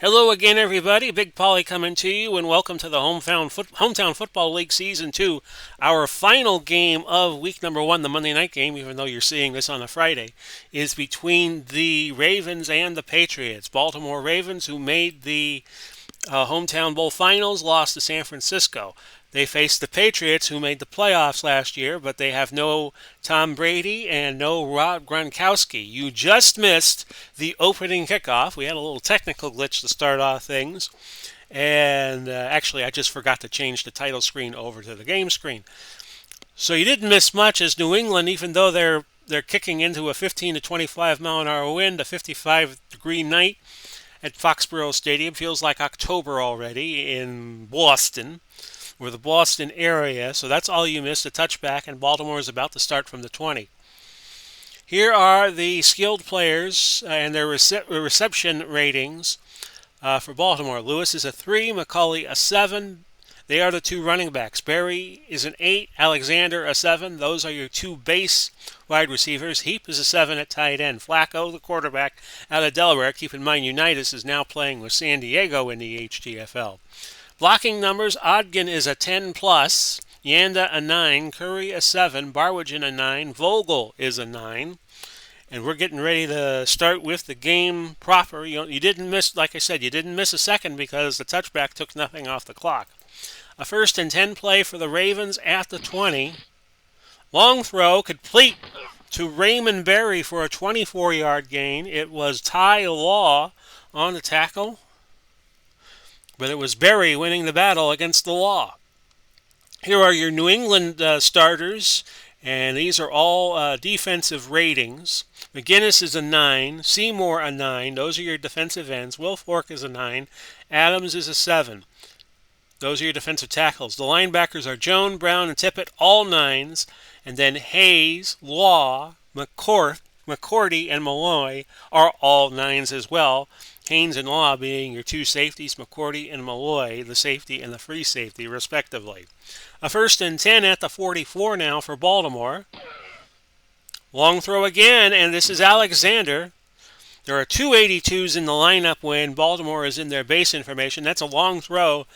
Hello again, everybody. Big Polly coming to you, and welcome to the Hometown Football League Season 2. Our final game of week number 1, the Monday night game, even though you're seeing this on a Friday, is between the Ravens and the Patriots. Baltimore Ravens, who made the Hometown Bowl Finals, lost to San Francisco. They faced the Patriots, who made the playoffs last year, but they have no Tom Brady and no Rob Gronkowski. You just missed the opening kickoff. We had a little technical glitch to start off things. And actually, I just forgot to change the title screen over to the game screen. So you didn't miss much, as New England, even though they're kicking into a 15 to 25 mile an hour wind, a 55-degree night at Foxborough Stadium. Feels like October already in Boston, or the Boston area. So that's all you missed, a touchback, and Baltimore is about to start from the 20. Here are the skilled players and their reception ratings for Baltimore. Lewis is a 3, McCulley a 7. They are the two running backs. Berry is an 8, Alexander a 7. Those are your two base wide receivers. Heap is a 7 at tight end. Flacco, the quarterback out of Delaware. Keep in mind, Unitas is now playing with San Diego in the HTFL. Blocking numbers, Odgen is a 10 plus, Yanda a 9, Curry a 7, Barwagen a 9, Vogel is a 9. And we're getting ready to start with the game proper. You didn't miss, like I said, you didn't miss a second because the touchback took nothing off the clock. A 1st and 10 play for the Ravens at the 20. Long throw, complete to Raymond Berry for a 24-yard gain. It was Ty Law on the tackle, but it was Berry winning the battle against the Law. Here are your New England starters, and these are all defensive ratings. McGinnis is a 9, Seymour a 9. Those are your defensive ends. Wilfork is a 9. Adams is a 7. Those are your defensive tackles. The linebackers are Jones, Brown, and Tippett, all 9s. And then Hayes, Law, McCourty, and Malloy are all 9s as well. Haynes and Law being your two safeties, McCourty and Malloy, the safety and the free safety, respectively. A 1st and 10 at the 44 now for Baltimore. Long throw again, and this is Alexander. There are two 82s in the lineup when Baltimore is in their base information. That's a long throw,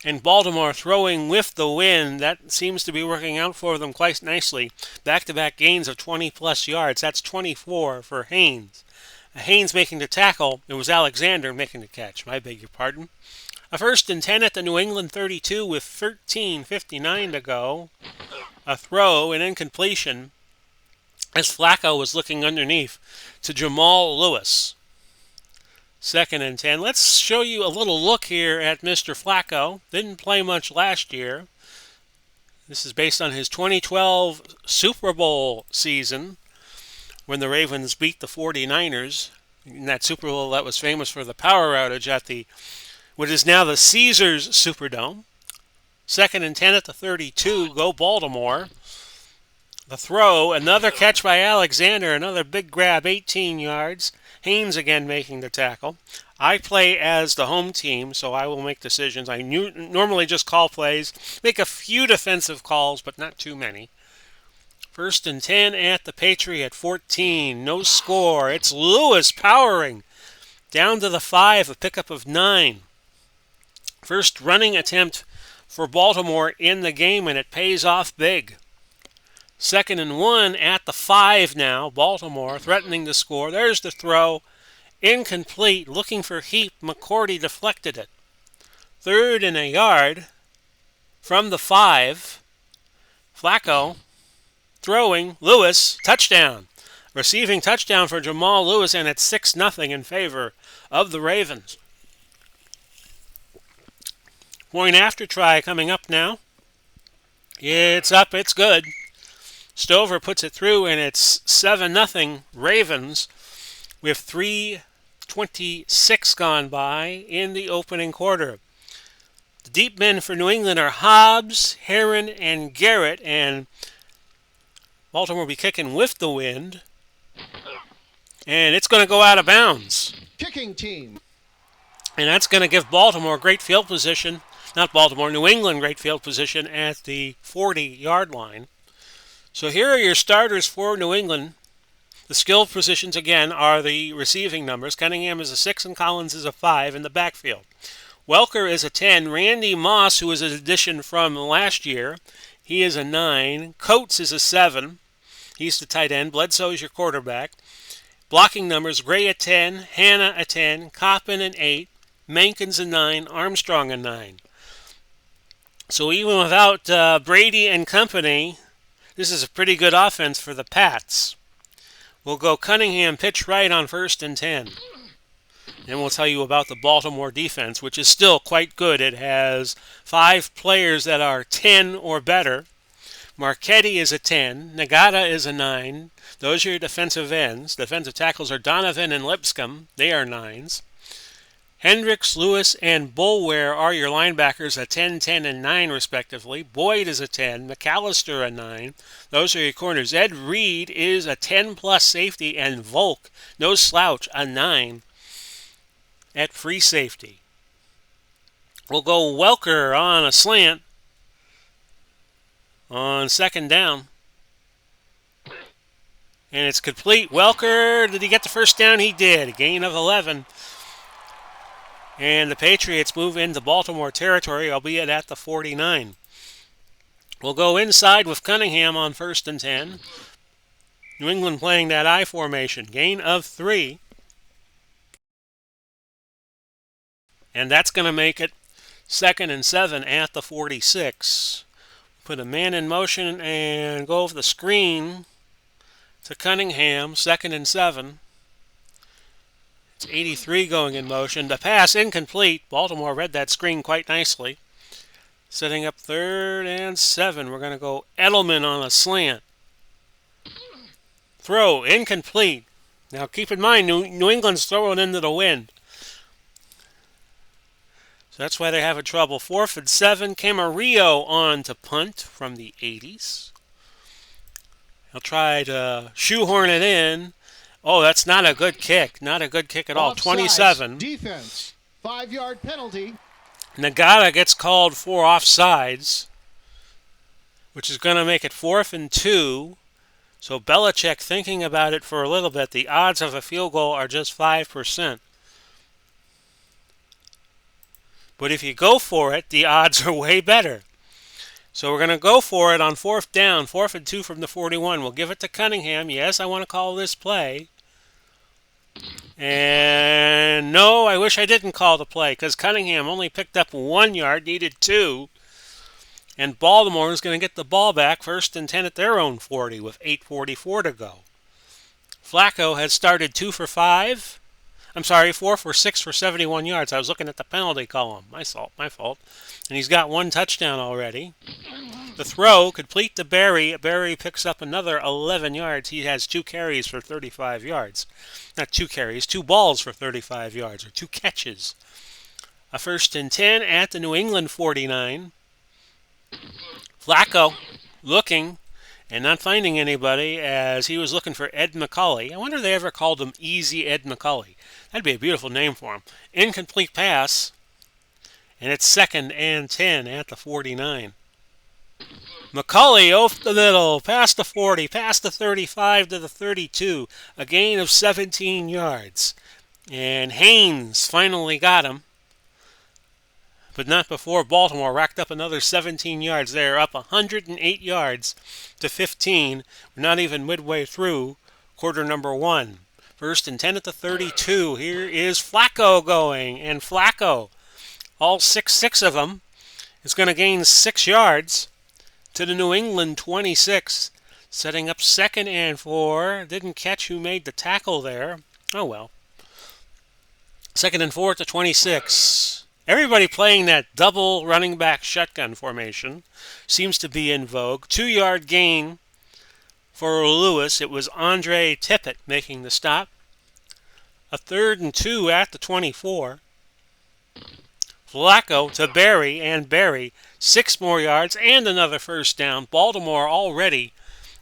and Baltimore throwing with the wind. That seems to be working out for them quite nicely. Back-to-back gains of 20-plus yards. That's 24 for Haynes. Haynes making the tackle. It was Alexander making the catch. I beg your pardon. A 1st and 10 at the New England 32 with 13:59 to go. A throw, an incompletion, as Flacco was looking underneath to Jamal Lewis. 2nd and 10. Let's show you a little look here at Mr. Flacco. Didn't play much last year. This is based on his 2012 Super Bowl season, when the Ravens beat the 49ers in that Super Bowl that was famous for the power outage at what is now the Caesars Superdome. 2nd and 10 at the 32, go Baltimore. The throw, another catch by Alexander, another big grab, 18 yards. Haynes again making the tackle. I play as the home team, so I will make decisions. I normally just call plays, make a few defensive calls, but not too many. 1st and 10 at the Patriot 14. No score. It's Lewis powering down to the 5, a pickup of 9. First running attempt for Baltimore in the game, and it pays off big. 2nd and 1 at the 5 now. Baltimore threatening to score. There's the throw. Incomplete. Looking for Heap. McCourty deflected it. 3rd and a yard from the 5. Flacco throwing. Lewis. Touchdown. Receiving touchdown for Jamal Lewis, and it's 6-0 in favor of the Ravens. Point after try coming up now. It's up. It's good. Stover puts it through, and it's 7-0 Ravens with 3:26 gone by in the opening quarter. The deep men for New England are Hobbs, Heron, and Garrett, and Baltimore will be kicking with the wind, and it's going to go out of bounds. Kicking team. And that's going to give Baltimore great field position. Not Baltimore, New England great field position at the 40-yard line. So here are your starters for New England. The skill positions, again, are the receiving numbers. Cunningham is a 6 and Collins is a 5 in the backfield. Welker is a 10. Randy Moss, who is an addition from last year, he is a 9. Coates is a 7. He's the tight end. Bledsoe is your quarterback. Blocking numbers, Gray a 10, Hanna a 10, Coppin an 8, Mankins a 9, Armstrong a 9. So even without Brady and company, this is a pretty good offense for the Pats. We'll go Cunningham pitch right on 1st and 10. And we'll tell you about the Baltimore defense, which is still quite good. It has 5 players that are 10 or better. Marchetti is a 10. Nagata is a 9. Those are your defensive ends. Defensive tackles are Donovan and Lipscomb. They are 9s. Hendricks, Lewis, and Bulware are your linebackers, a 10, 10, and 9 respectively. Boyd is a 10. McAllister a 9. Those are your corners. Ed Reed is a 10-plus safety, and Volk, no slouch, a 9 at free safety. We'll go Welker on a slant on 2nd down. And it's complete. Welker, did he get the first down? He did. A gain of 11. And the Patriots move into Baltimore territory, albeit at the 49. We'll go inside with Cunningham on 1st and 10. New England playing that I formation. Gain of 3. And that's going to make it 2nd and 7 at the 46. Put a man in motion and go over the screen to Cunningham, 2nd and 7. It's 83 going in motion. The pass incomplete. Baltimore read that screen quite nicely. Setting up 3rd and 7. We're going to go Edelman on a slant. Throw incomplete. Now keep in mind, New England's throwing into the wind. So that's why they're having trouble. 4th and 7. Camarillo on to punt from the 80s. He'll try to shoehorn it in. Oh, that's not a good kick. Not a good kick at all. 27. Defense. 5-yard penalty. Nagata gets called for offsides, which is going to make it 4th and 2. So Belichick thinking about it for a little bit. The odds of a field goal are just 5%. But if you go for it, the odds are way better. So we're going to go for it on 4th down, 4th and 2 from the 41. We'll give it to Cunningham. Yes, I want to call this play. And no, I wish I didn't call the play because Cunningham only picked up 1 yard, needed 2. And Baltimore is going to get the ball back 1st and 10 at their own 40 with 8:44 to go. Flacco has started 2 for 5. I'm sorry, 4 for 6 for 71 yards. I was looking at the penalty column. My fault. And he's got 1 touchdown already. The throw, complete to Berry. Berry picks up another 11 yards. He has 2 carries for 35 yards. Not 2 carries, 2 balls for 35 yards, or 2 catches. A 1st and 10 at the New England 49. Flacco looking and not finding anybody as he was looking for Ed McCauley. I wonder if they ever called him Easy Ed McCauley. That'd be a beautiful name for him. Incomplete pass. And it's 2nd and 10 at the 49. McCauley off the middle, past the 40, past the 35 to the 32. A gain of 17 yards. And Haynes finally got him. But not before Baltimore racked up another 17 yards. They're up 108 yards to 15. We're not even midway through quarter number 1. 1st and 10 at the 32. Here is Flacco going. And Flacco, all 6 of them, is going to gain 6 yards to the New England 26. Setting up 2nd and 4. Didn't catch who made the tackle there. Oh well. 2nd and 4 at the 26. Everybody playing that double running back shotgun formation seems to be in vogue. 2-yard gain for Lewis. It was Andre Tippett making the stop. A 3rd and 2 at the 24. Flacco to Berry, and Berry 6 more yards and another 1st down. Baltimore already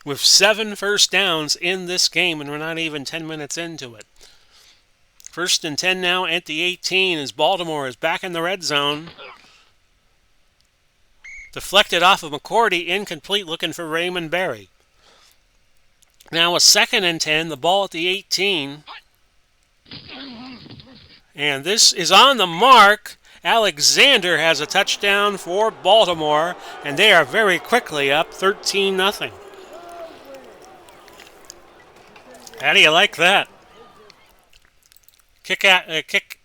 with 7 first downs in this game, and we're not even 10 minutes into it. 1st and 10 now at the 18 as Baltimore is back in the red zone. Deflected off of McCourty, incomplete, looking for Raymond Berry. Now a 2nd and 10, the ball at the 18. And this is on the mark. Alexander has a touchdown for Baltimore, and they are very quickly up 13-0. How do you like that? Kick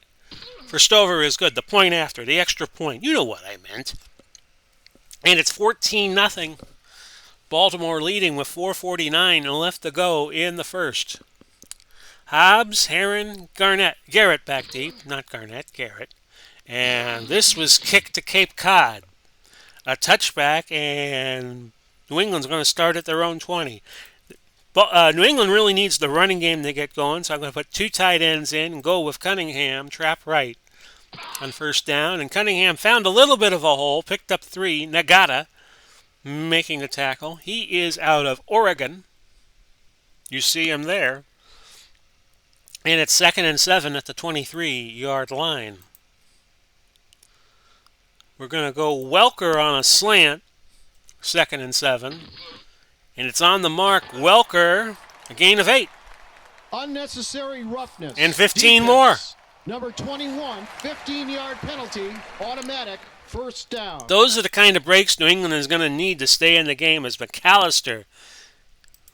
for Stover is good. The point after, the extra point. You know what I meant. And it's 14-0. Baltimore leading with 4:49 left to go in the first. Hobbs, Heron, Garrett back deep. Not Garnett, Garrett. And this was kicked to Cape Cod. A touchback, and New England's going to start at their own 20. But New England really needs the running game to get going, so I'm going to put 2 tight ends in and go with Cunningham, trap right on first down. And Cunningham found a little bit of a hole, picked up 3. Nagata making the tackle. He is out of Oregon. You see him there. And it's 2nd and 7 at the 23-yard line. We're going to go Welker on a slant, 2nd and 7. And it's on the mark. Welker, a gain of 8. Unnecessary roughness. And 15 Defense. more. Number 21, 15-yard penalty, automatic, first down. Those are the kind of breaks New England is going to need to stay in the game, as McAllister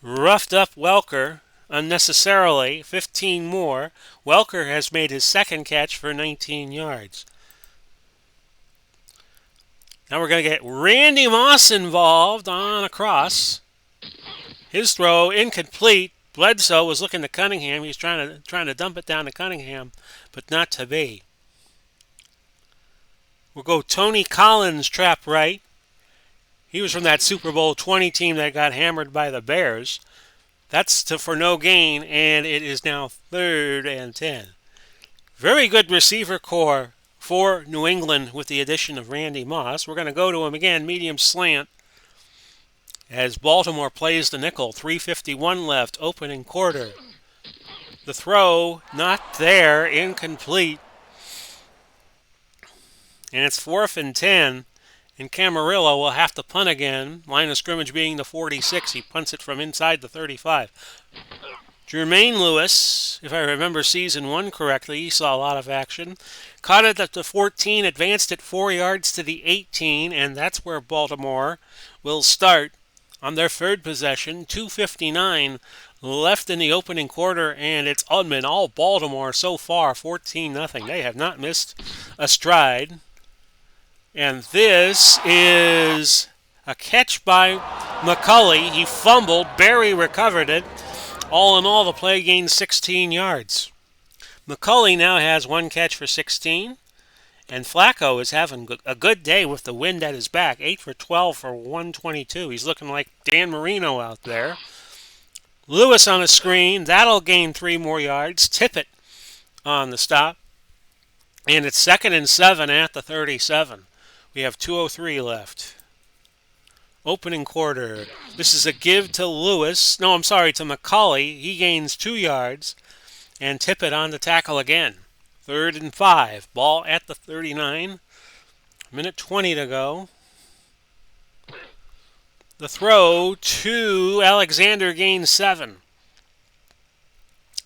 roughed up Welker unnecessarily, 15 more. Welker has made his 2nd catch for 19 yards. Now we're going to get Randy Moss involved on a cross. His throw incomplete. Bledsoe was looking to Cunningham. He's trying to dump it down to Cunningham, but not to be. We'll go Tony Collins, trap right. He was from that Super Bowl 20 team that got hammered by the Bears. That's for no gain, and it is now 3rd and 10. Very good receiver core for New England with the addition of Randy Moss. We're going to go to him again, medium slant, as Baltimore plays the nickel. 3:51 left, opening quarter. The throw, not there, incomplete. And it's 4th and 10. And Camarillo will have to punt again. Line of scrimmage being the 46. He punts it from inside the 35. Jermaine Lewis, if I remember season 1 correctly, he saw a lot of action. Caught it at the 14, advanced it 4 yards to the 18, and that's where Baltimore will start on their 3rd possession. 2:59 left in the opening quarter, and it's been all Baltimore so far, 14-0. They have not missed a stride. And this is a catch by McCulley. He fumbled. Barry recovered it. All in all, the play gained 16 yards. McCulley now has 1 catch for 16. And Flacco is having a good day with the wind at his back. 8 for 12 for 122. He's looking like Dan Marino out there. Lewis on a screen. That'll gain 3 more yards. Tippett on the stop. And it's 2nd and 7 at the 37. We have 2:03 left. Opening quarter. This is a give to Lewis. No, I'm sorry, to McCulley. He gains 2 yards. And Tippett on the tackle again. 3rd and 5. Ball at the 39. Minute 20 to go. The throw to Alexander gains 7.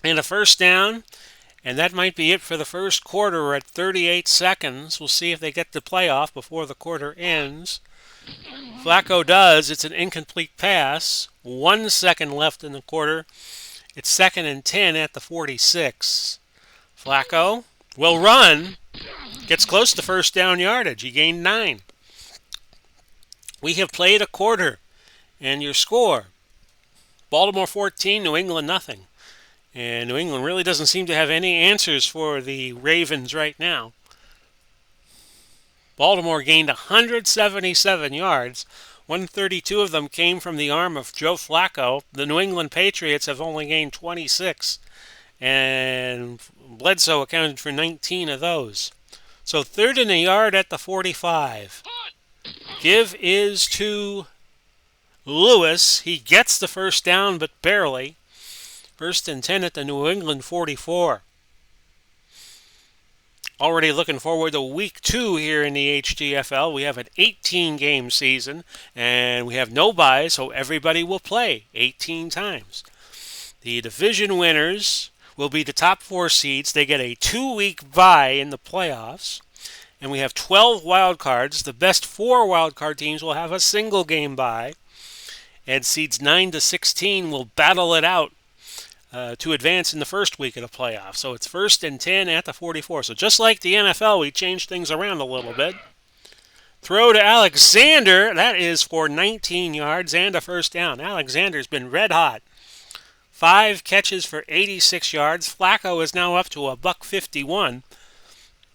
And a first down. And that might be it for the first quarter. We're at 38 seconds. We'll see if they get the playoff before the quarter ends. Flacco does. It's an incomplete pass. 1 second left in the quarter. It's 2nd and 10 at the 46. Flacco will run. Gets close to first down yardage. He gained 9. We have played a quarter. And your score, Baltimore 14, New England nothing. And New England really doesn't seem to have any answers for the Ravens right now. Baltimore gained 177 yards. 132 of them came from the arm of Joe Flacco. The New England Patriots have only gained 26. And Bledsoe accounted for 19 of those. So 3rd and a yard at the 45. Give is to Lewis. He gets the first down, but barely. 1st and 10 at the New England 44. Already looking forward to week 2 here in the HTFL. We have an 18-game season, and we have no buys, so everybody will play 18 times. The division winners will be the top 4 seeds. They get a 2-week bye in the playoffs. And we have 12 wild cards. The best 4 wild card teams will have a single game bye. And seeds 9 to 16 will battle it out to advance in the first week of the playoffs. So it's 1st and 10 at the 44. So just like the NFL, we changed things around a little bit. Throw to Alexander. That is for 19 yards and a first down. Alexander's been red hot. 5 catches for 86 yards. Flacco is now up to a $151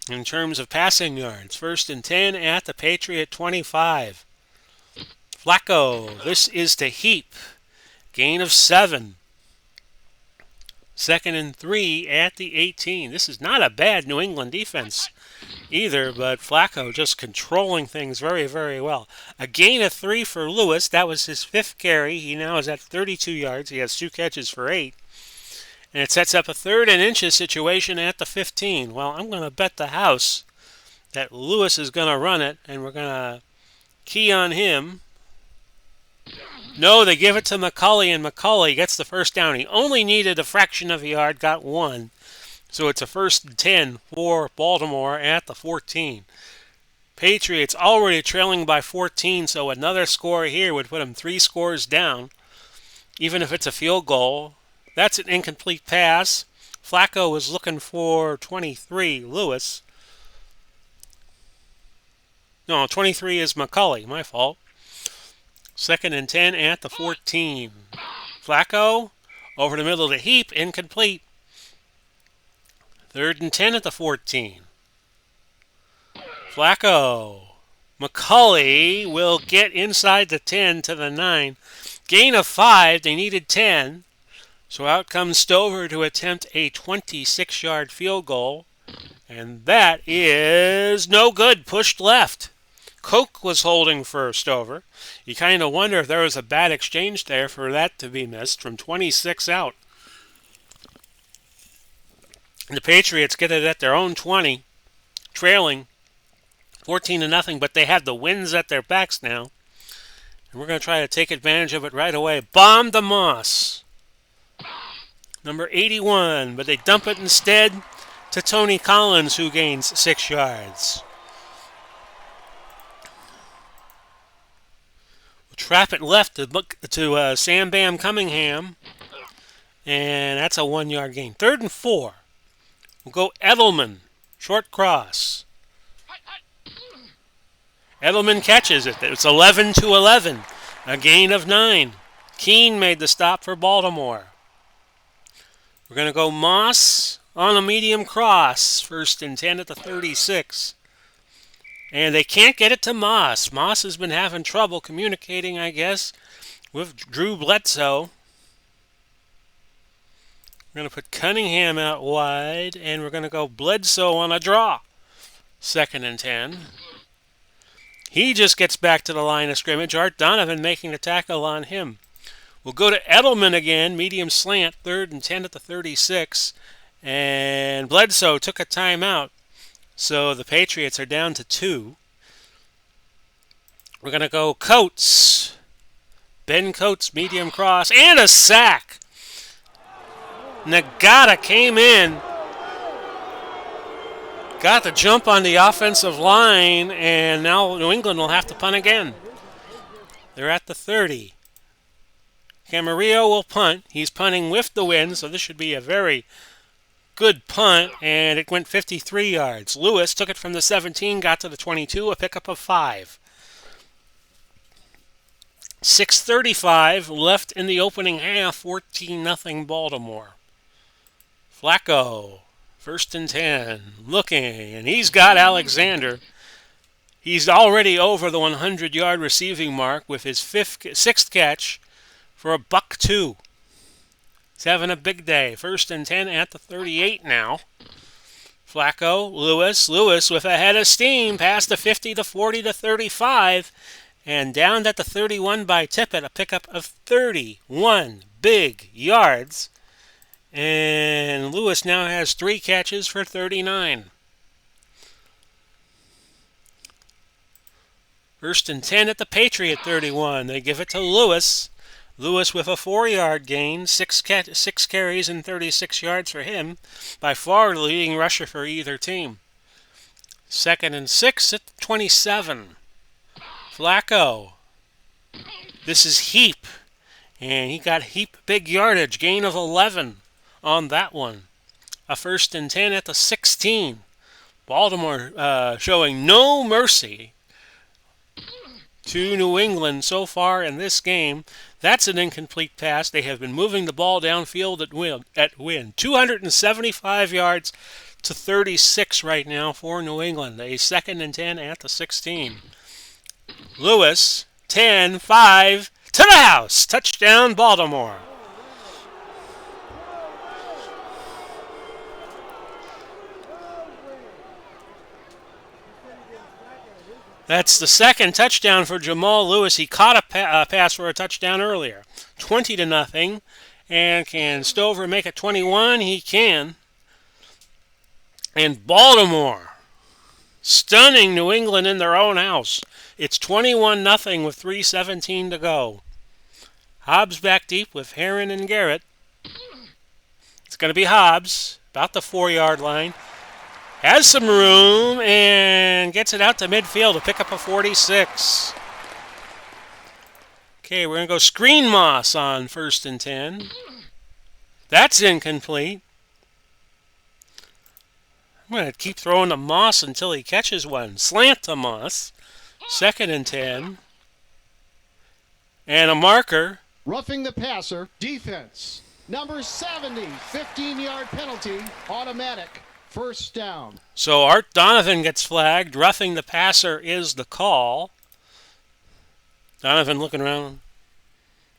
in terms of passing yards. 1st and 10 at the Patriot 25. Flacco, this is to Heap. Gain of 7. 2nd and 3 at the 18. This is not a bad New England defense either, but Flacco just controlling things very, very well. A gain of 3 for Lewis. That was his 5th carry. He now is at 32 yards. He has 2 catches for 8. And it sets up a 3rd and inches situation at the 15. Well, I'm going to bet the house that Lewis is going to run it, and we're going to key on him. No, they give it to McCulley, and McCulley gets the first down. He only needed a fraction of a yard, got 1. So it's a 1st and 10 for Baltimore at the 14. Patriots already trailing by 14, so another score here would put them 3 scores down, even if it's a field goal. That's an incomplete pass. Flacco was looking for 23, Lewis. No, 23 is McCulley, my fault. 2nd and 10 at the 14. Flacco over the middle to Heap, incomplete. 3rd and 10 at the 14. Flacco. McCulley will get inside the 10 to the 9. Gain of 5. They needed 10. So out comes Stover to attempt a 26-yard field goal. And that is no good. Pushed left. Koch was holding for Stover. You kind of wonder if there was a bad exchange there for that to be missed from 26 out. And the Patriots get it at their own 20, trailing 14-0, but they have the winds at their backs now. And we're going to try to take advantage of it right away. Bomb to Moss. Number 81, but they dump it instead to Tony Collins, who gains 6 yards. Trap it left to Sam Bam Cunningham, and that's a 1-yard gain. 3rd and 4. We'll go Edelman, short cross. Edelman catches it. It's 11-11, a gain of 9. Keene made the stop for Baltimore. We're going to go Moss on a medium cross. 1st and 10 at the 36. And they can't get it to Moss. Moss has been having trouble communicating, I guess, with Drew Bledsoe. We're going to put Cunningham out wide, and we're going to go Bledsoe on a draw. 2nd and 10. He just gets back to the line of scrimmage. Art Donovan making the tackle on him. We'll go to Edelman again, medium slant, 3rd and 10 at the 36. And Bledsoe took a timeout. So the Patriots are down to 2. We're going to go Coates. Ben Coates, medium cross, and a sack. Nagata came in, got the jump on the offensive line, and now New England will have to punt again. They're at the 30. Camarillo will punt. He's punting with the wind, so this should be a very good punt, and it went 53 yards. Lewis took it from the 17, got to the 22, a pickup of 5. 6:35 left in the opening half, 14-0 Baltimore. Flacco, 1st and 10, looking, and he's got Alexander. He's already over the 100-yard receiving mark with his 6th catch for a $102. He's having a big day. 1st and 10 at the 38 now. Flacco, Lewis with a head of steam past the 50 to 40 to 35. And down at the 31 by Tippett, a pickup of 31 big yards. And Lewis now has 3 catches for 39. 1st and 10 at the Patriot 31. They give it to Lewis. Lewis with a 4-yard gain, six carries and 36 yards for him, by far the leading rusher for either team. 2nd and 6 at the 27. Flacco. This is Heap, and he got Heap big yardage, gain of 11 on that one. A 1st and 10 at the 16. Baltimore showing no mercy to New England so far in this game. That's an incomplete pass. They have been moving the ball downfield at win. 275 yards to 36 right now for New England. A 2nd and 10 at the 16. Lewis, 10-5 to the house. Touchdown, Baltimore. That's the 2nd touchdown for Jamal Lewis. He caught a pass for a touchdown earlier. 20-0. And can Stover make it 21? He can. And Baltimore stunning New England in their own house. It's 21-0 with 3:17 to go. Hobbs back deep with Herron and Garrett. It's going to be Hobbs, about the 4-yard line. Has some room and gets it out to midfield to pick up a 46. Okay, we're going to go screen Moss on 1st and 10. That's incomplete. I'm going to keep throwing to Moss until he catches one. Slant to Moss. 2nd and 10. And a marker. Roughing the passer, defense. Number 70, 15-yard penalty, automatic. 1st down. So Art Donovan gets flagged. Roughing the passer is the call. Donovan looking around.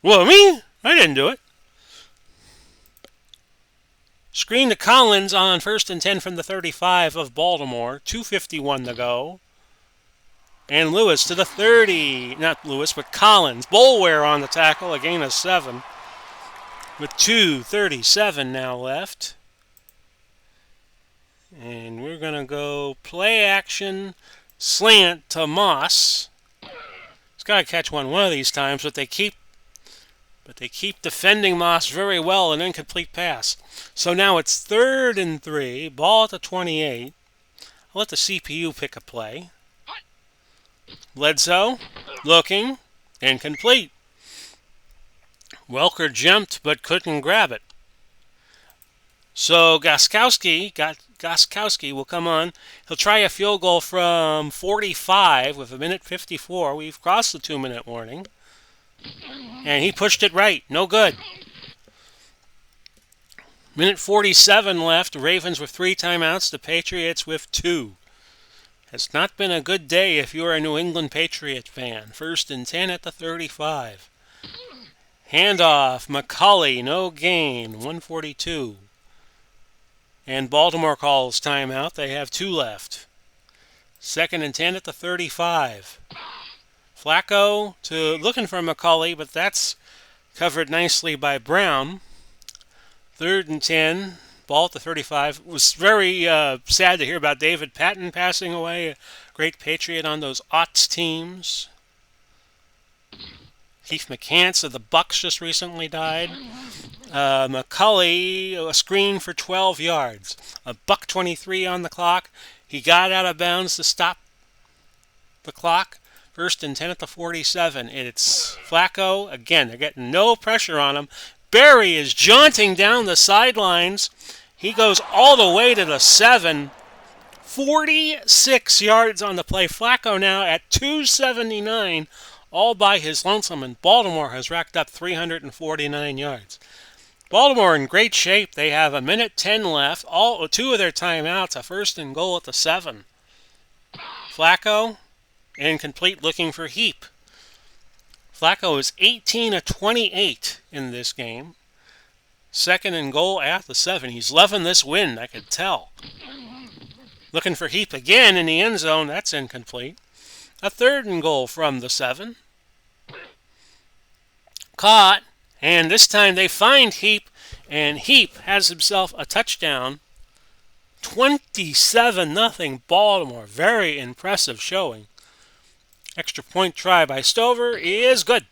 Well, me? I didn't do it. Screen to Collins on 1st and 10 from the 35 of Baltimore. 2:51 to go. And Lewis to the 30. Not Lewis, but Collins. Bolware on the tackle. A gain of 7. With 2:37 now left. And we're going to go play action slant to Moss. He's got to catch one of these times, but they keep defending Moss very well. An incomplete pass. So now it's 3rd and 3. Ball at the 28. I'll let the CPU pick a play. Bledsoe looking. Incomplete. Welker jumped but couldn't grab it. So Gostkowski will come on. He'll try a field goal from 45 with 1:54. We've crossed the 2-minute warning. And he pushed it right. No good. 1:47 left. The Ravens with 3 timeouts. The Patriots with 2. Has not been a good day if you're a New England Patriot fan. 1st and 10 at the 35. Handoff. McCulley. No gain. 142. And Baltimore calls timeout. They have 2 left. 2nd and 10 at the 35. Flacco looking for McCulley, but that's covered nicely by Brown. 3rd and 10. Ball at the 35. It was very sad to hear about David Patton passing away. A great Patriot on those Otts teams. Keith McCants of the Bucks just recently died. McCulley, a screen for 12 yards. $1:23 on the clock. He got out of bounds to stop the clock. 1st and 10 at the 47. It's Flacco. Again, they're getting no pressure on him. Barry is jaunting down the sidelines. He goes all the way to the 7. 46 yards on the play. Flacco now at 279. All by his lonesome, and Baltimore has racked up 349 yards. Baltimore in great shape. They have 1:10 left. 2 of their timeouts. A 1st and goal at the 7. Flacco, incomplete, looking for Heap. Flacco is 18 of 28 in this game. 2nd and goal at the 7. He's loving this win, I could tell. Looking for Heap again in the end zone. That's incomplete. A 3rd and goal from the 7. Caught. And this time they find Heap. And Heap has himself a touchdown. 27-0 Baltimore. Very impressive showing. Extra point try by Stover is good.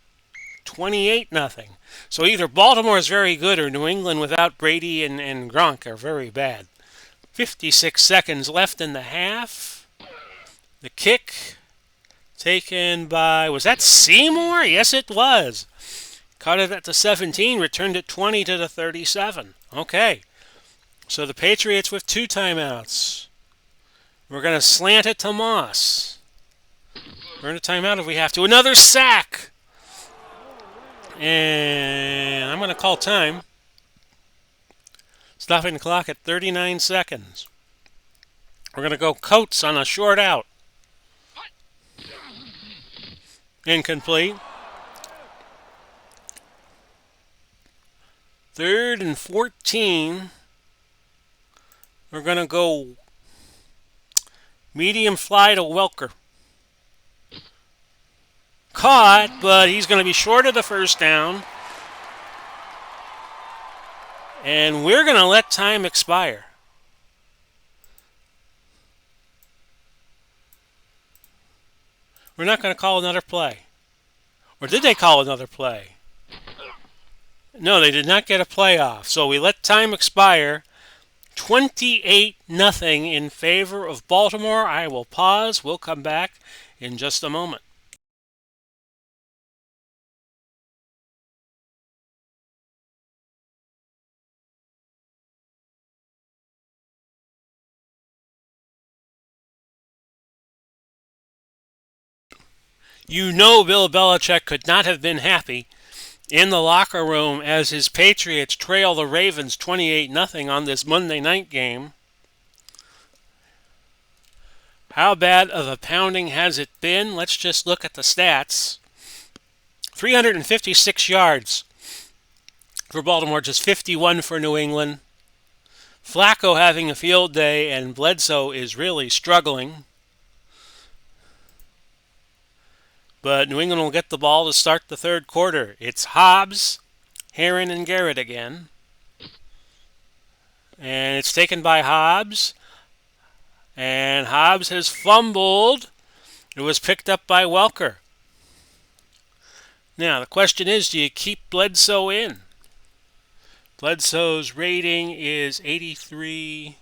28-0. So either Baltimore is very good or New England without Brady and Gronk are very bad. 56 seconds left in the half. The kick taken by, was that Seymour? Yes, it was. Caught it at the 17, returned it 20 to the 37. Okay, so the Patriots with 2 timeouts. We're going to slant it to Moss. Earn a timeout if we have to. Another sack! And I'm going to call time. Stopping the clock at 39 seconds. We're going to go Coates on a short out. Incomplete. 3rd and 14. We're going to go medium fly to Welker. Caught, but he's going to be short of the first down. And we're going to let time expire. We're not going to call another play. Or did they call another play? No, they did not get a playoff. So we let time expire. 28-0 in favor of Baltimore. I will pause. We'll come back in just a moment. You know Bill Belichick could not have been happy in the locker room as his Patriots trail the Ravens 28-0 on this Monday night game. How bad of a pounding has it been? Let's just look at the stats. 356 yards for Baltimore, just 51 for New England. Flacco having a field day, and Bledsoe is really struggling. But New England will get the ball to start the third quarter. It's Hobbs, Herron, and Garrett again. And it's taken by Hobbs. And Hobbs has fumbled. It was picked up by Welker. Now, the question is, do you keep Bledsoe in? Bledsoe's rating is 83.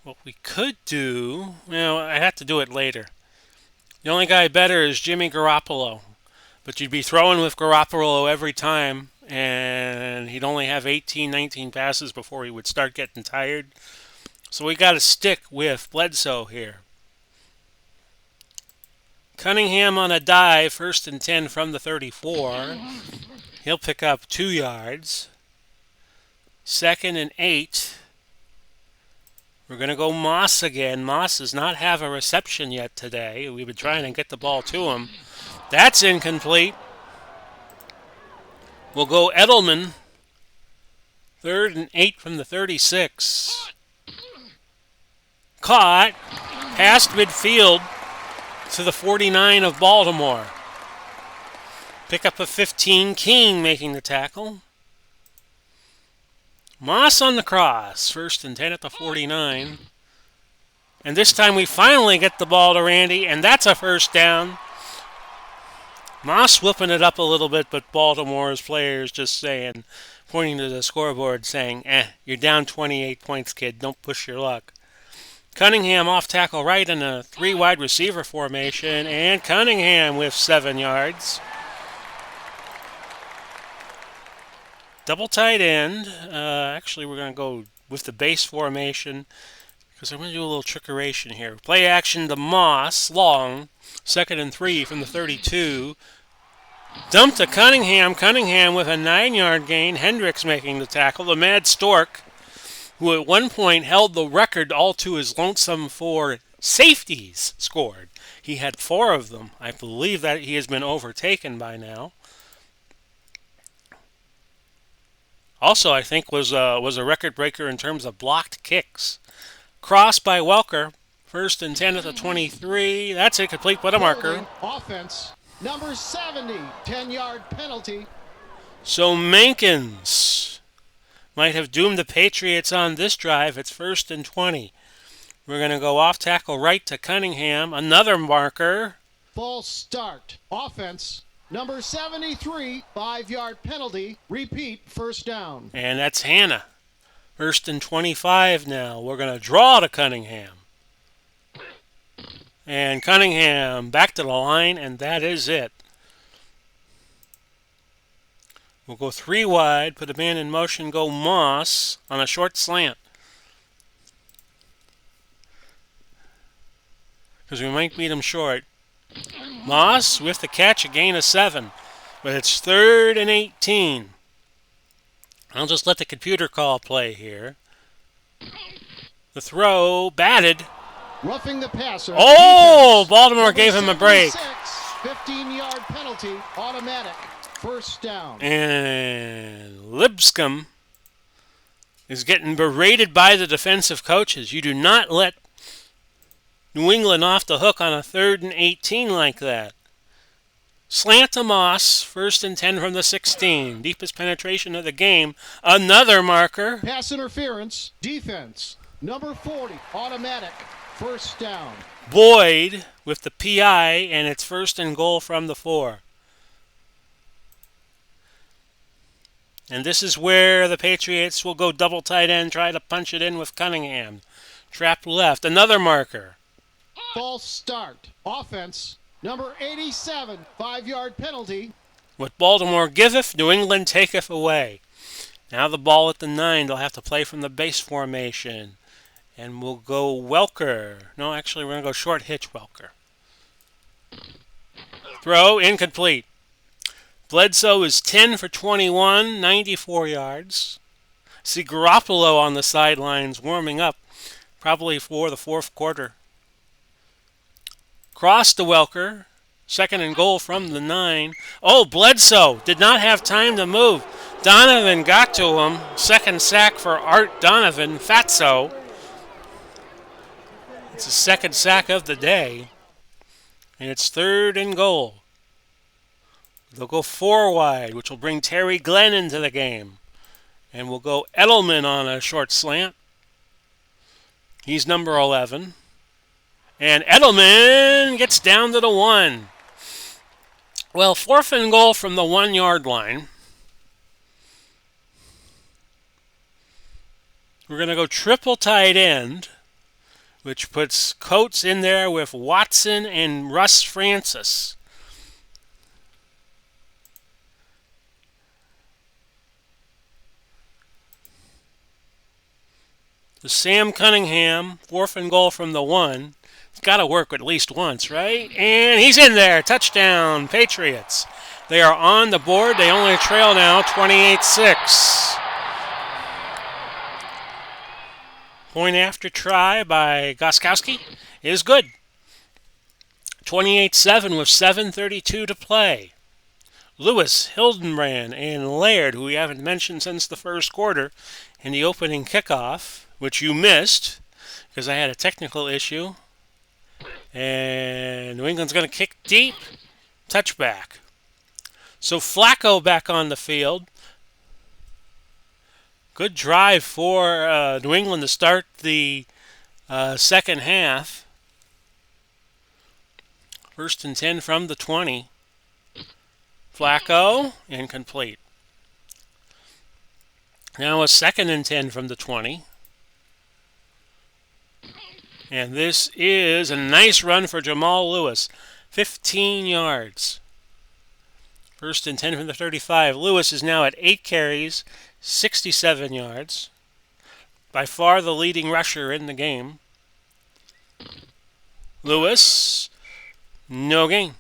What we could do, I have to do it later. The only guy better is Jimmy Garoppolo. But you'd be throwing with Garoppolo every time, and he'd only have 18, 19 passes before he would start getting tired. So we got to stick with Bledsoe here. Cunningham on a dive, 1st and 10 from the 34. He'll pick up 2 yards. 2nd and 8. We're going to go Moss again. Moss does not have a reception yet today. We've been trying to get the ball to him. That's incomplete. We'll go Edelman. 3rd and 8 from the 36. Caught. Past midfield to the 49 of Baltimore. Pick up a 15. King making the tackle. Moss on the cross. 1st and 10 at the 49. And this time we finally get the ball to Randy, and that's a first down. Moss whipping it up a little bit, but Baltimore's players just saying, pointing to the scoreboard, saying, you're down 28 points, kid. Don't push your luck. Cunningham off tackle right in a 3 wide receiver formation, and Cunningham with 7 yards. Double tight end. Actually, we're going to go with the base formation because I'm going to do a little trickeration here. Play action to Moss, long, 2nd and 3 from the 32. Dump to Cunningham. Cunningham with a 9-yard gain. Hendricks making the tackle. The Mad Stork, who at one point held the record all to his lonesome for safeties scored. He had 4 of them. I believe that he has been overtaken by now. Also, I think was a record breaker in terms of blocked kicks. Cross by Welker. 1st and 10 at the 23. That's incomplete, but a marker. Offense, number 70, 10-yard penalty. So Mankins might have doomed the Patriots on this drive. It's 1st and 20. We're going to go off tackle right to Cunningham. Another marker. False start. Offense. Number 73, 5-yard penalty. Repeat, first down. And that's Hannah. First and 25 now. We're going to draw to Cunningham. And Cunningham back to the line, and that is it. We'll go 3 wide, put a man in motion, go Moss on a short slant. Because we might beat him short. Moss with the catch, a gain of 7. But it's 3rd and 18. I'll just let the computer call play here. The throw, batted. Roughing the passer. Oh, Baltimore gave him a break. 15-yard penalty, automatic, first down. And Lipscomb is getting berated by the defensive coaches. You do not let New England off the hook on a 3rd and 18 like that. Slant to Moss, 1st and 10 from the 16. Deepest penetration of the game. Another marker. Pass interference, defense. Number 40, automatic, first down. Boyd with the PI, and it's 1st and goal from the 4. And this is where the Patriots will go double tight end, try to punch it in with Cunningham. Trap left, another marker. False start. Offense, number 87, 5-yard penalty. What Baltimore giveth, New England taketh away. Now the ball at the 9. They'll have to play from the base formation. And we'll go Welker. No, actually, we're going to go short hitch Welker. Throw, incomplete. Bledsoe is 10 for 21, 94 yards. See Garoppolo on the sidelines warming up, probably for the 4th quarter. Cross to Welker. 2nd and goal from the 9. Oh, Bledsoe did not have time to move. Donovan got to him. 2nd sack for Art Donovan. Fatso. It's the 2nd sack of the day. And it's 3rd and goal. They'll go 4 wide, which will bring Terry Glenn into the game. And we'll go Edelman on a short slant. He's number 11. And Edelman gets down to the 1. Well, 4th and goal from the 1-yard line. We're going to go triple tight end, which puts Coates in there with Watson and Russ Francis. The Sam Cunningham, 4th and goal from the 1. It's got to work at least once, right? And he's in there. Touchdown, Patriots. They are on the board. They only trail now 28-6. Point after try by Goskowski is good. 28-7 with 7:32 to play. Lewis, Hildenbrand, and Laird, who we haven't mentioned since the 1st quarter, in the opening kickoff, which you missed because I had a technical issue. And New England's going to kick deep. Touchback. So Flacco back on the field. Good drive for New England to start the 2nd half. 1st and 10 from the 20. Flacco, incomplete. Now a 2nd and 10 from the 20. And this is a nice run for Jamal Lewis. 15 yards. 1st and 10 from the 35. Lewis is now at 8 carries, 67 yards. By far the leading rusher in the game. Lewis, no gain.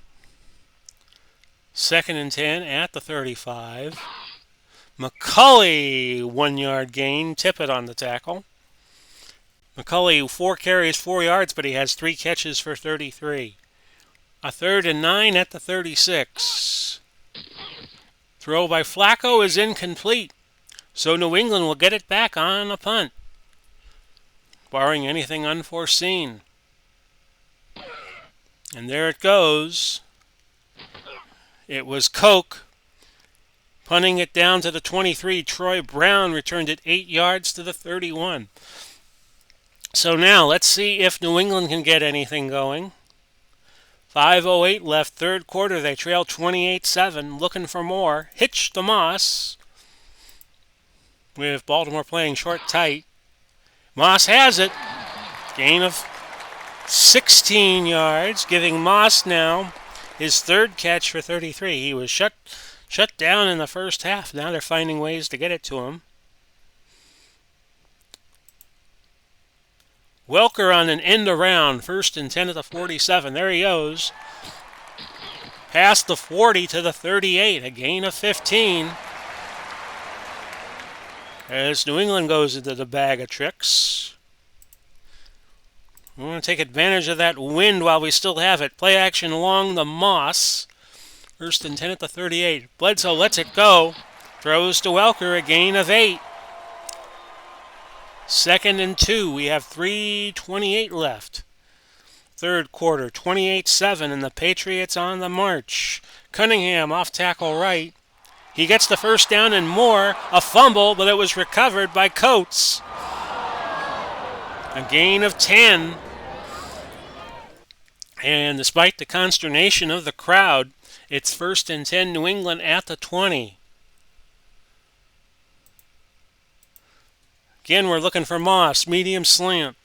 2nd and 10 at the 35. McCulley, 1-yard gain. Tippett on the tackle. McCulley, 4 carries, 4 yards, but he has 3 catches for 33. A 3rd and 9 at the 36. Throw by Flacco is incomplete. So New England will get it back on a punt, barring anything unforeseen. And there it goes. It was Koch punting it down to the 23. Troy Brown returned it 8 yards to the 31. So now let's see if New England can get anything going. 5:08 left, third quarter. They trail 28-7, looking for more. Hitch to Moss, with Baltimore playing short tight. Moss has it. Gain of 16 yards, giving Moss now his third catch for 33. He was shut down in the first half. Now they're finding ways to get it to him. Welker on an end around, 1st and 10 at the 47. There he goes. Past the 40 to the 38, a gain of 15. As New England goes into the bag of tricks. We want to take advantage of that wind while we still have it. Play action along the Moss. 1st and 10 at the 38. Bledsoe lets it go. Throws to Welker, a gain of 8. 2nd and 2. We have 3:28 left. Third quarter, 28-7, and the Patriots on the march. Cunningham off tackle right. He gets the first down and more. A fumble, but it was recovered by Coates. A gain of 10. And despite the consternation of the crowd, it's 1st and 10, New England at the 20. Again, we're looking for Moss, medium slant.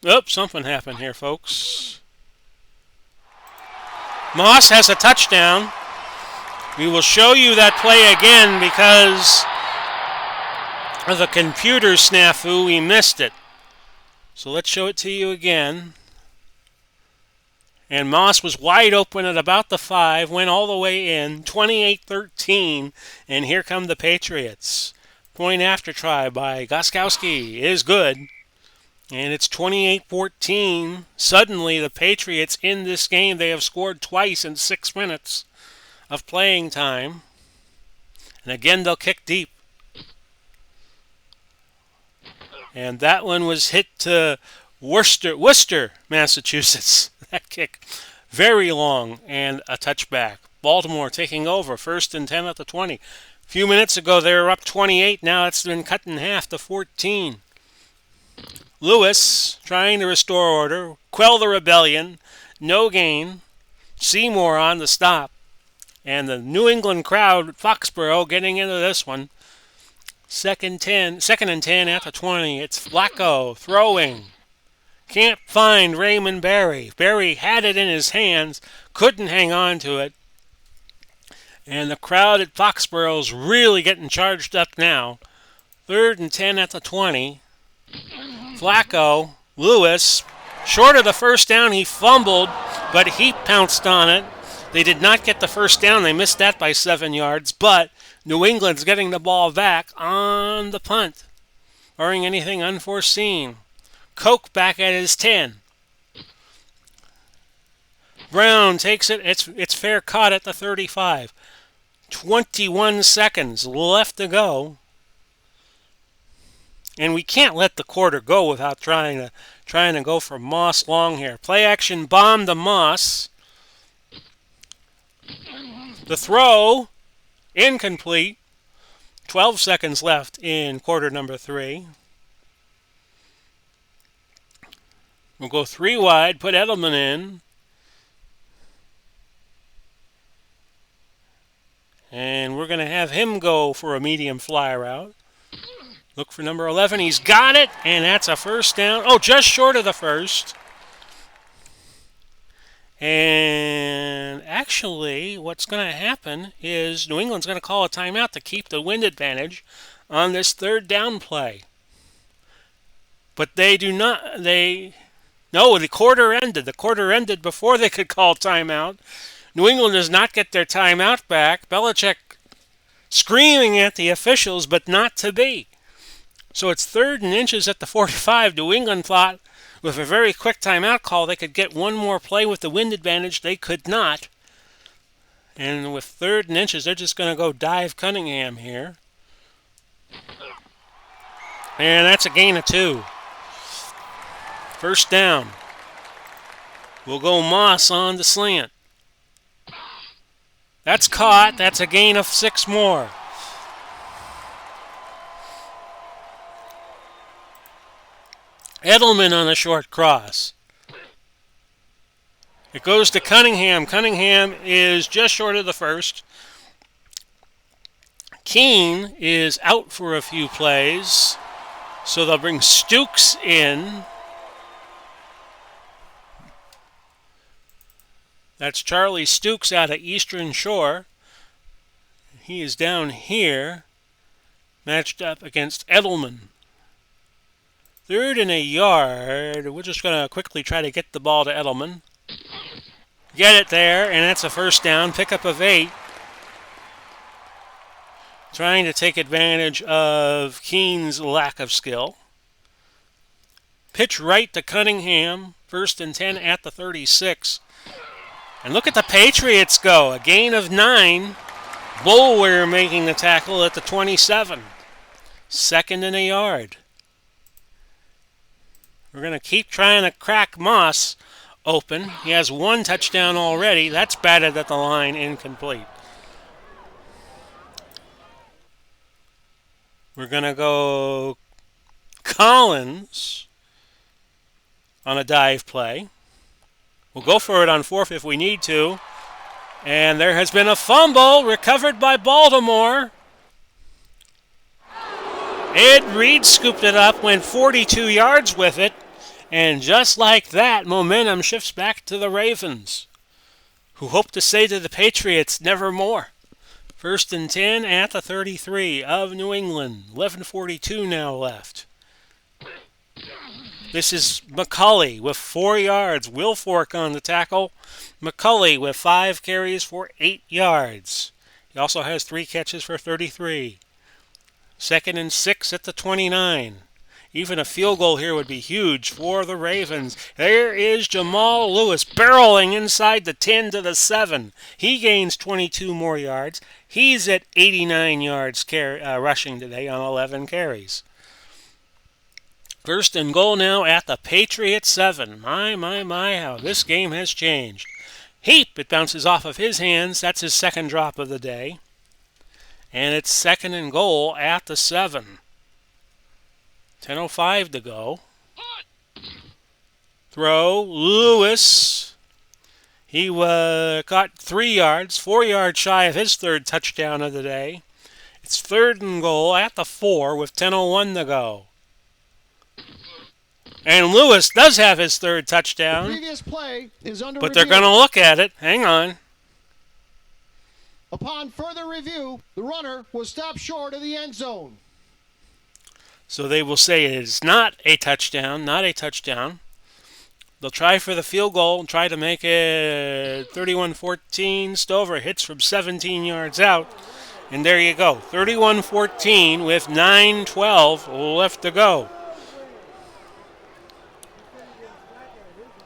Oops, something happened here, folks. Moss has a touchdown. We will show you that play again because of a computer snafu. We missed it. So let's show it to you again. And Moss was wide open at about the 5, went all the way in, 28-13, and here come the Patriots. Point after try by Gostkowski is good, and it's 28-14. Suddenly, the Patriots in this game, they have scored twice in 6 minutes of playing time. And again, they'll kick deep. And that one was hit to Worcester, Massachusetts. That kick, very long, and a touchback. Baltimore taking over, 1st and 10 at the 20. A few minutes ago, they were up 28. Now it's been cut in half to 14. Lewis trying to restore order, quell the rebellion, no gain. Seymour on the stop. And the New England crowd, Foxborough, getting into this one. 2nd and 10 at the 20. It's Flacco throwing. Can't find Raymond Berry. Berry had it in his hands, couldn't hang on to it. And the crowd at Foxborough's really getting charged up now. 3rd and 10 at the 20. Flacco, Lewis, short of the first down, he fumbled, but he pounced on it. They did not get the first down. They missed that by 7 yards, but New England's getting the ball back on the punt, barring anything unforeseen. Koch back at his 10. Brown takes it. It's fair caught at the 35. 21 seconds left to go. And we can't let the quarter go without trying to go for Moss long here. Play action bomb to Moss. The throw, incomplete. 12 seconds left in quarter number 3. We'll go 3 wide, put Edelman in. And we're going to have him go for a medium fly route. Look for number 11. He's got it, and that's a first down. Oh, just short of the first. And actually, what's going to happen is New England's going to call a timeout to keep the wind advantage on this 3rd down play. But they do not, no, the quarter ended. The quarter ended before they could call timeout. New England does not get their timeout back. Belichick screaming at the officials, but not to be. So it's 3rd and inches at the 45. New England thought with a very quick timeout call they could get one more play with the wind advantage. They could not. And with 3rd and inches, they're just going to go dive Cunningham here. And that's a gain of 2. First down. We'll go Moss on the slant. That's caught. That's a gain of 6 more. Edelman on a short cross. It goes to Cunningham. Cunningham is just short of the first. Keene is out for a few plays, so they'll bring Stukes in. That's Charlie Stukes out of Eastern Shore. He is down here, matched up against Edelman. 3rd and a yard. We're just going to quickly try to get the ball to Edelman. Get it there, and that's a first down. Pickup of 8. Trying to take advantage of Keene's lack of skill. Pitch right to Cunningham. 1st and 10 at the 36. And look at the Patriots go. A gain of 9. Boulware making the tackle at the 27. 2nd and a yard. We're going to keep trying to crack Moss open. He has 1 touchdown already. That's batted at the line, incomplete. We're going to go Collins on a dive play. We'll go for it on 4th if we need to. And there has been a fumble recovered by Baltimore. Ed Reed scooped it up, went 42 yards with it. And just like that, momentum shifts back to the Ravens, who hope to say to the Patriots, never more. 1st and 10 at the 33 of New England. 11:42 now left. This is McCulley with 4 yards. Wilfork on the tackle. McCulley with 5 carries for 8 yards. He also has 3 catches for 33. 2nd and 6 at the 29. Even a field goal here would be huge for the Ravens. There is Jamal Lewis barreling inside the 10 to the 7. He gains 22 more yards. He's at 89 yards rushing today on 11 carries. 1st and goal now at the Patriots 7. My, how this game has changed. Heap, it bounces off of his hands. That's his 2nd drop of the day. And it's 2nd and goal at the 7. 10:05 to go. Throw, Lewis. He got 3 yards, 4 yards shy of his 3rd touchdown of the day. It's 3rd and goal at the 4 with 10:01 to go. And Lewis does have his 3rd touchdown. The previous play is under but review. They're going to look at it. Hang on. Upon further review, the runner was stopped short of the end zone. So they will say it is not a touchdown, not a touchdown. They'll try for the field goal and try to make it 31-14. Stover hits from 17 yards out. And there you go. 31-14 with 9:12 left to go.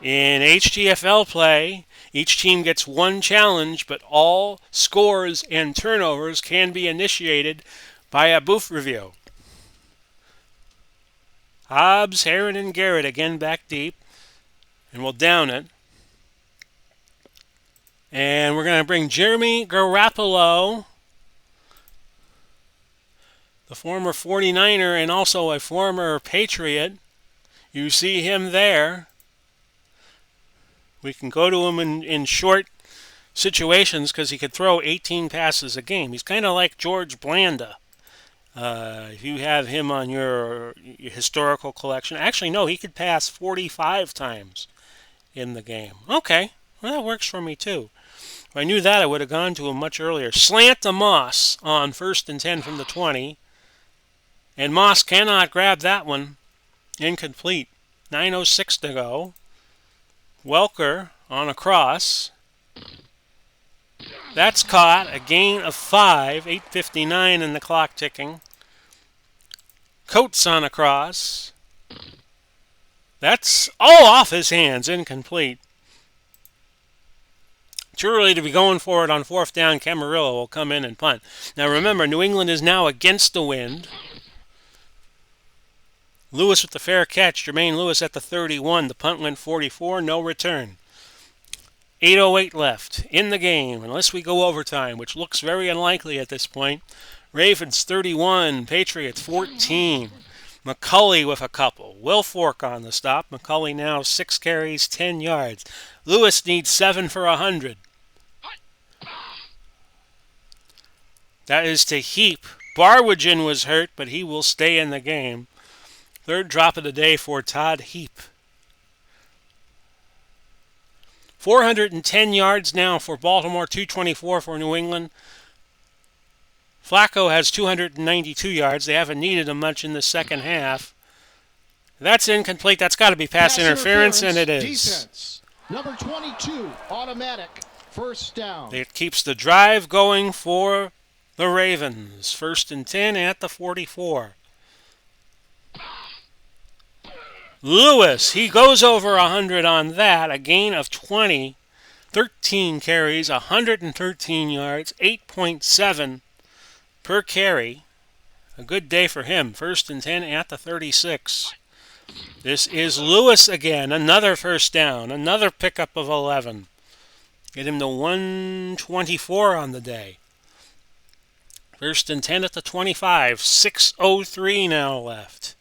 In HTFL play, each team gets 1 challenge, but all scores and turnovers can be initiated by a booth review. Hobbs, Heron, and Garrett again back deep, and we'll down it. And we're going to bring Jeremy Garoppolo, the former 49er and also a former Patriot. You see him there. We can go to him in short situations because he could throw 18 passes a game. He's kind of like George Blanda. If you have him on your historical collection. Actually, no, he could pass 45 times in the game. Okay, well, that works for me too. If I knew that, I would have gone to him much earlier. Slant to Moss on 1st and 10 from the 20. And Moss cannot grab that one. Incomplete. 9:06 to go. Welker on a cross. That's caught. A gain of 5. 8:59 and the clock ticking. Coates on a cross. That's all off his hands. Incomplete. Too early to be going for it on 4th down. Camarillo will come in and punt. Now remember, New England is now against the wind. Lewis with the fair catch. Jermaine Lewis at the 31. The punt went 44. No return. 8:08 left in the game, unless we go overtime, which looks very unlikely at this point. Ravens 31, Patriots 14. McCulley with a couple. Will Fork on the stop. McCulley now 6 carries, 10 yards. Lewis needs 7 for 100. That is to Heap. Barwigen was hurt, but he will stay in the game. Third drop of the day for Todd Heap. 410 yards now for Baltimore, 224 for New England. Flacco has 292 yards. They haven't needed him much in the second half. That's incomplete. That's got to be pass interference, and it is. Defense. Number 22, automatic. First down. It keeps the drive going for the Ravens. 1st and 10 at the 44. Lewis, he goes over 100 on that. A gain of 20. 13 carries, 113 yards, 8.7 per carry. A good day for him. 1st and 10 at the 36. This is Lewis again. Another first down. Another pickup of 11. Get him to 124 on the day. 1st and 10 at the 25. 6:03 now left.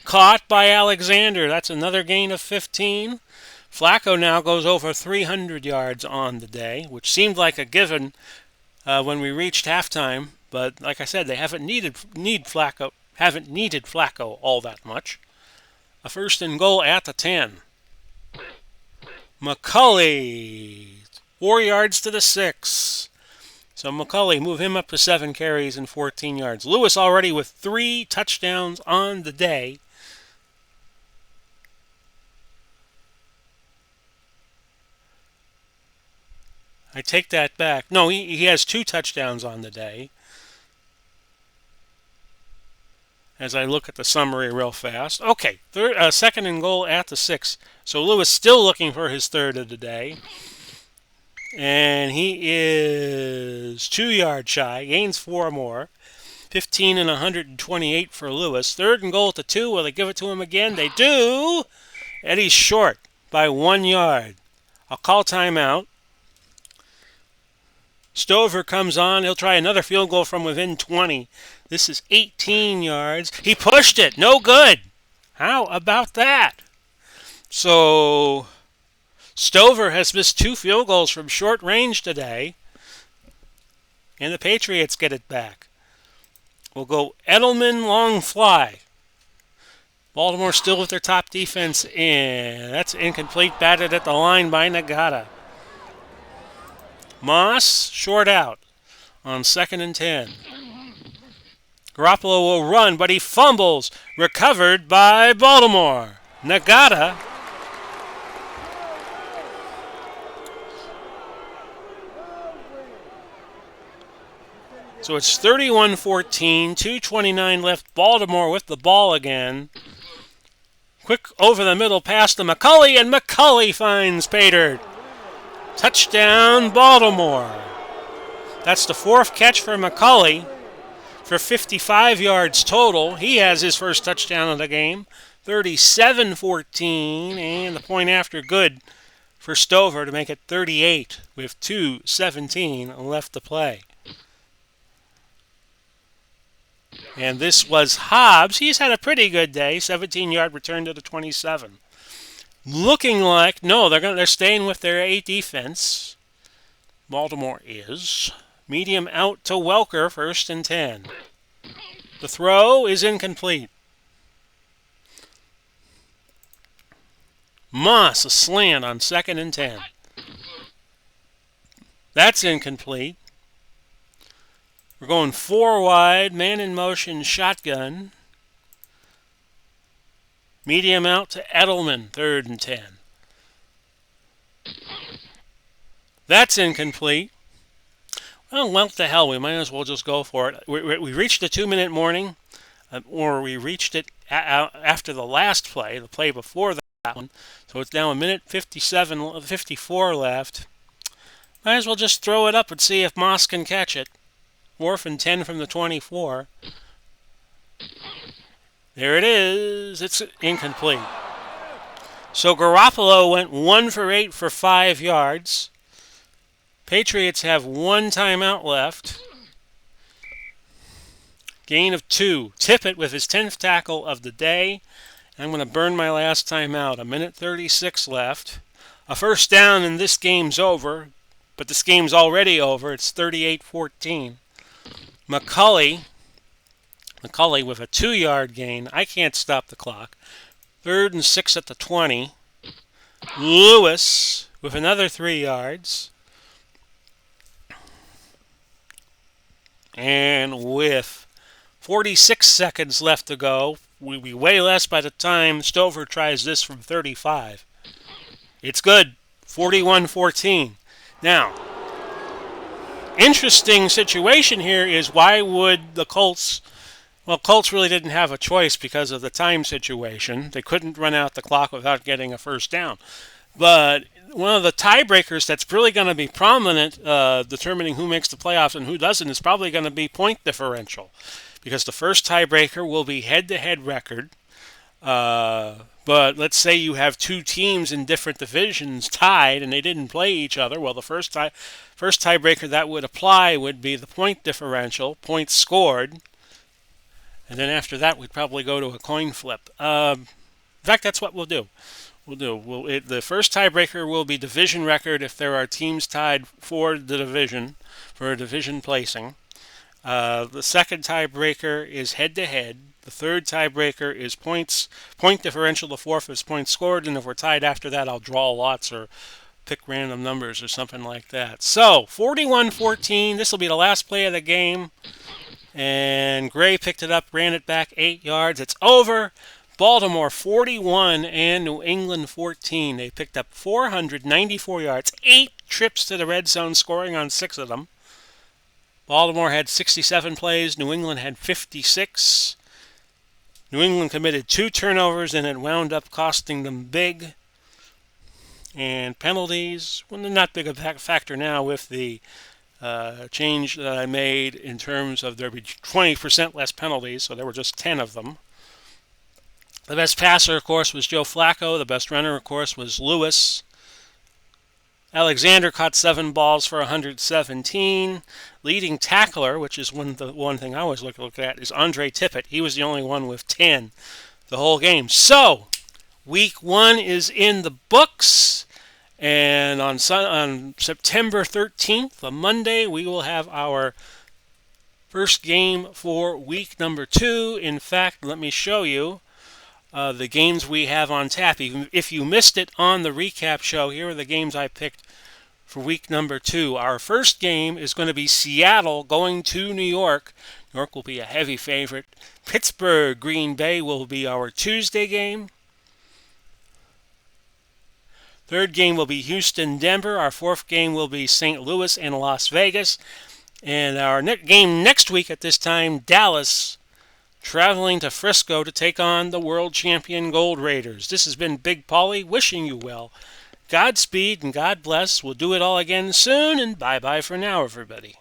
Caught by Alexander. That's another gain of 15. Flacco now goes over 300 yards on the day, which seemed like a given when we reached halftime. But like I said, they haven't needed Flacco all that much. A 1st and goal at the 10. McCulley, 4 yards to the 6. So McCulley, move him up to 7 carries and 14 yards. Lewis already with 3 touchdowns on the day. I take that back. No, he has 2 touchdowns on the day. As I look at the summary real fast. Okay, 2nd and goal at the 6. So Lewis still looking for his 3rd of the day. And he is 2 yards shy. Gains 4 more. 15 and 128 for Lewis. 3rd and goal at the 2. Will they give it to him again? They do. Eddie's short by 1 yard. I'll call timeout. Stover comes on. He'll try another field goal from within 20. This is 18 yards. He pushed it. No good. How about that? So Stover has missed 2 field goals from short range today. And the Patriots get it back. We'll go Edelman, long fly. Baltimore still with their top defense in. That's incomplete. Batted at the line by Nagata. Moss, short out on 2nd and 10. Garoppolo will run, but he fumbles. Recovered by Baltimore. Nagata. So it's 31-14, 2:29 left. Baltimore with the ball again. Quick over the middle pass to McCulley, and McCulley finds Pater. Touchdown, Baltimore. That's the 4th catch for McCulley for 55 yards total. He has his first touchdown of the game. 37-14, and the point after good for Stover to make it 38 with 2:17 left to play. And this was Hobbs. He's had a pretty good day. 17-yard return to the 27. Looking like, no, they're staying with their A defense. Baltimore is. Medium out to Welker, 1st and 10. The throw is incomplete. Moss, a slant on 2nd and 10. That's incomplete. We're going 4 wide, man in motion, shotgun. Medium out to Edelman, 3rd and 10. That's incomplete. Well, what the hell, we might as well just go for it. We reached the 2-minute warning, or we reached it after the last play, the play before that one. So it's now 1:54 left. Might as well just throw it up and see if Moss can catch it. 4th and 10 from the 24. There it is. It's incomplete. So Garoppolo went 1 for 8 for 5 yards. Patriots have 1 timeout left. Gain of 2. Tippett with his 10th tackle of the day. I'm going to burn my last time out. A minute 36 left. A first down and this game's over. But this game's already over. It's 38-14. McCulley with a 2-yard gain. I can't stop the clock. 3rd and 6 at the 20. Lewis with another 3 yards. And with 46 seconds left to go, we'll be way less by the time Stover tries this from 35. It's good. 41-14. Now, interesting situation here is why would the Colts... Well, Colts really didn't have a choice because of the time situation. They couldn't run out the clock without getting a first down. But one of the tiebreakers that's really going to be prominent, determining who makes the playoffs and who doesn't, is probably going to be point differential. Because the first tiebreaker will be head-to-head record. But let's say you have two teams in different divisions tied and they didn't play each other. Well, the first tiebreaker that would apply would be the point differential, points scored. And then after that, we'd probably go to a coin flip. In fact, that's what we'll do. The first tiebreaker will be division record if there are teams tied for the division, for a division placing. The second tiebreaker is head-to-head. The third tiebreaker is point differential. The fourth is points scored. And if we're tied after that, I'll draw lots or pick random numbers or something like that. So, 41-14. This will be the last play of the game. And Gray picked it up, ran it back 8 yards. It's over. Baltimore 41 and New England 14. They picked up 494 yards, 8 trips to the red zone, scoring on 6 of them. Baltimore had 67 plays. New England had 56. New England committed 2 turnovers, and it wound up costing them big. And penalties, well, they're not big a factor now with the change that I made in terms of there be 20% less penalties, so there were just 10 of them. The best passer, of course, was Joe Flacco. The best runner, of course, was Lewis. Alexander caught 7 balls for 117. Leading tackler, which is the one thing I always look at, is Andre Tippett. He was the only one with 10 the whole game. So, week 1 is in the books. And on September 13th, on Monday, we will have our first game for week number 2. In fact, let me show you the games we have on tap. If you missed it on the recap show, here are the games I picked for week number 2. Our first game is going to be Seattle going to New York. New York will be a heavy favorite. Pittsburgh, Green Bay will be our Tuesday game. Third game will be Houston, Denver. Our fourth game will be St. Louis and Las Vegas. And our game next week at this time, Dallas, traveling to Frisco to take on the world champion Gold Raiders. This has been Big Paulie wishing you well. Godspeed and God bless. We'll do it all again soon, and bye-bye for now, everybody.